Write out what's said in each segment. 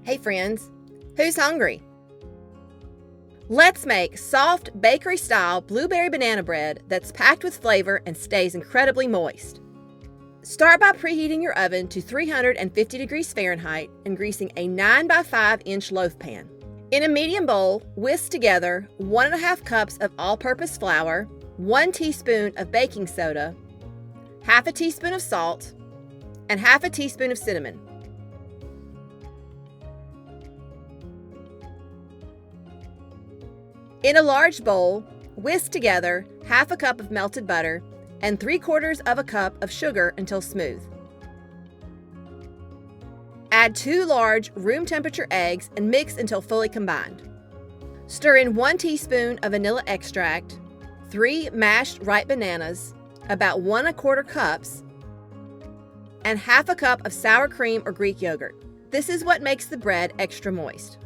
Hey friends, who's hungry? Let's make soft bakery-style blueberry banana bread that's packed with flavor and stays incredibly moist. Start by preheating your oven to 350 degrees Fahrenheit and greasing a 9 by 5 inch loaf pan. In a medium bowl, whisk together 1.5 cups of all-purpose flour, 1 teaspoon of baking soda, half a teaspoon of salt, and half a teaspoon of cinnamon. In a large bowl, whisk together half a cup of melted butter and 3/4 of a cup of sugar until smooth. Add 2 large room temperature eggs and mix until fully combined. Stir in 1 teaspoon of vanilla extract, 3 mashed ripe bananas, about 1/4 cups, and half a cup of sour cream or Greek yogurt. This is what makes the bread extra moist.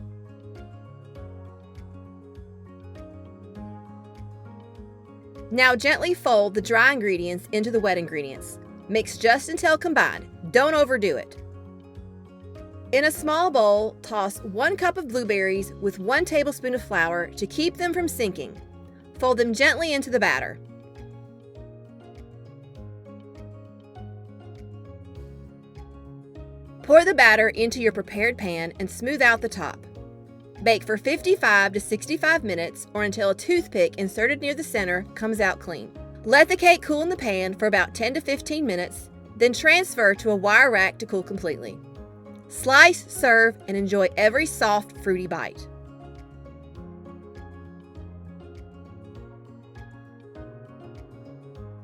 Now gently fold the dry ingredients into the wet ingredients. Mix just until combined. Don't overdo it. In a small bowl, toss 1 cup of blueberries with 1 tablespoon of flour to keep them from sinking. Fold them gently into the batter. Pour the batter into your prepared pan and smooth out the top. Bake for 55 to 65 minutes or until a toothpick inserted near the center comes out clean. Let the cake cool in the pan for about 10 to 15 minutes, then transfer to a wire rack to cool completely. Slice, serve, and enjoy every soft, fruity bite.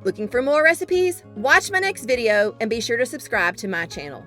Looking for more recipes? Watch my next video and be sure to subscribe to my channel.